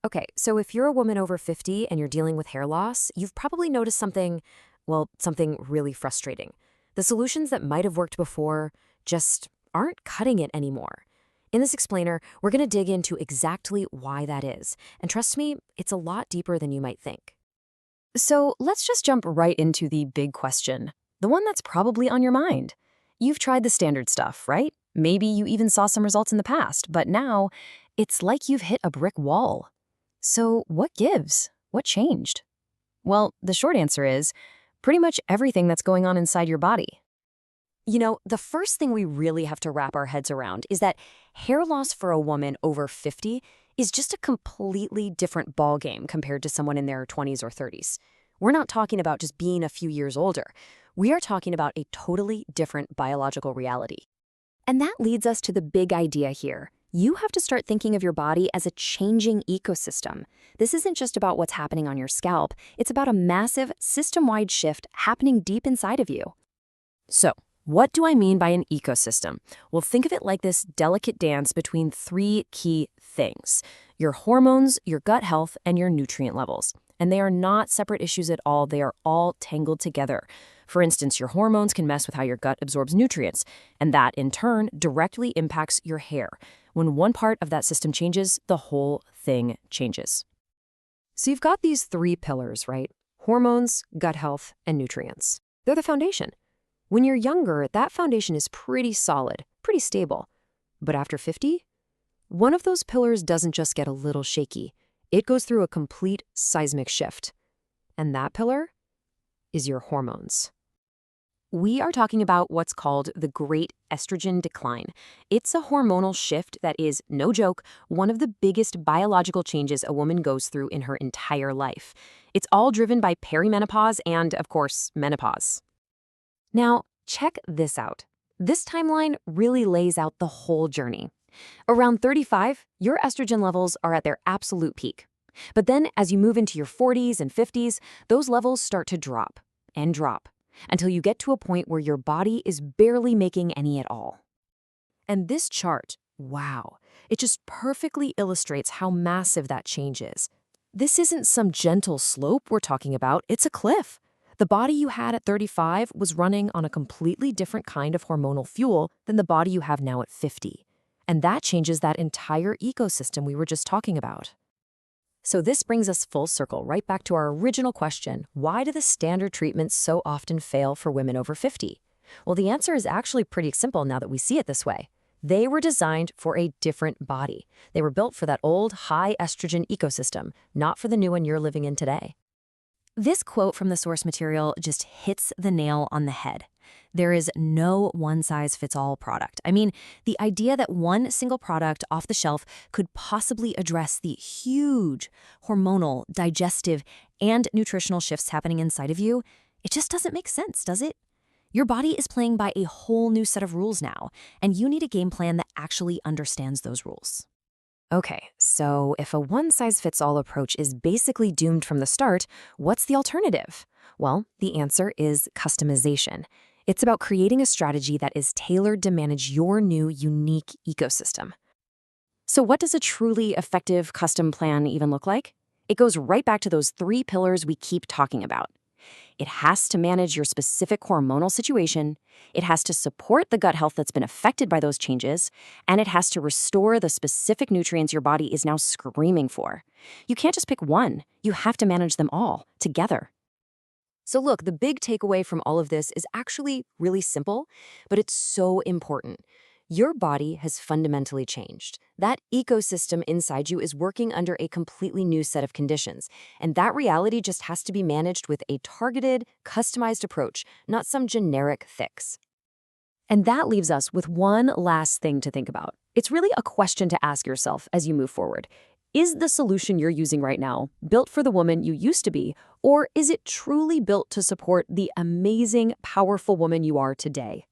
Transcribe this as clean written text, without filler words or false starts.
Okay, so if you're a woman over 50 and you're dealing with hair loss, you've probably noticed something, well, something really frustrating. The solutions that might have worked before just aren't cutting it anymore. In this explainer, we're going to dig into exactly why that is. And trust me, it's a lot deeper than you might think. So let's just jump right into the big question, the one that's probably on your mind. You've tried the standard stuff, right? Maybe you even saw some results in the past, but now it's like you've hit a brick wall. So what gives? What changed? Well, the short answer is pretty much everything that's going on inside your body. The first thing we really have to wrap our heads around is that hair loss for a woman over 50 is just a completely different ballgame compared to someone in their 20s or 30s. We're not talking about just being a few years older. We are talking about a totally different biological reality. And that leads us to the big idea here. You have to start thinking of your body as a changing ecosystem. This isn't just about what's happening on your scalp. It's about a massive, system-wide shift happening deep inside of you. So, what do I mean by an ecosystem? Well, think of it like this delicate dance between three key things: your hormones, your gut health, and your nutrient levels. And they are not separate issues at all. They are all tangled together. For instance, your hormones can mess with how your gut absorbs nutrients, and that, in turn, directly impacts your hair. When one part of that system changes, the whole thing changes. So you've got these three pillars, right? Hormones, gut health, and nutrients. They're the foundation. When you're younger, that foundation is pretty solid, pretty stable. But after 50, one of those pillars doesn't just get a little shaky. It goes through a complete seismic shift. And that pillar is your hormones. We are talking about what's called the Great Estrogen Decline. It's a hormonal shift that is, no joke, one of the biggest biological changes a woman goes through in her entire life. It's all driven by perimenopause and, of course, menopause. Now, check this out. This timeline really lays out the whole journey. Around 35, your estrogen levels are at their absolute peak. But then, as you move into your 40s and 50s, those levels start to drop and drop, until you get to a point where your body is barely making any at all. And this chart, wow, it just perfectly illustrates how massive that change is. This isn't some gentle slope we're talking about, it's a cliff. The body you had at 35 was running on a completely different kind of hormonal fuel than the body you have now at 50. And that changes that entire ecosystem we were just talking about. So this brings us full circle right back to our original question: why do the standard treatments so often fail for women over 50? Well, the answer is actually pretty simple now that we see it this way. They were designed for a different body. They were built for that old high estrogen ecosystem, not for the new one you're living in today. This quote from the source material just hits the nail on the head. There is no one-size-fits-all product. I mean, the idea that one single product off the shelf could possibly address the huge hormonal, digestive, and nutritional shifts happening inside of you, it just doesn't make sense, does it? Your body is playing by a whole new set of rules now, and you need a game plan that actually understands those rules. Okay, so if a one-size-fits-all approach is basically doomed from the start, what's the alternative? Well, the answer is customization. It's about creating a strategy that is tailored to manage your new, unique ecosystem. So what does a truly effective custom plan even look like? It goes right back to those three pillars we keep talking about. It has to manage your specific hormonal situation, it has to support the gut health that's been affected by those changes, and it has to restore the specific nutrients your body is now screaming for. You can't just pick one, you have to manage them all together. So look, the big takeaway from all of this is actually really simple, but it's so important. Your body has fundamentally changed. That ecosystem inside you is working under a completely new set of conditions, and that reality just has to be managed with a targeted, customized approach, not some generic fix. And that leaves us with one last thing to think about. It's really a question to ask yourself as you move forward. Is the solution you're using right now built for the woman you used to be, or is it truly built to support the amazing, powerful woman you are today?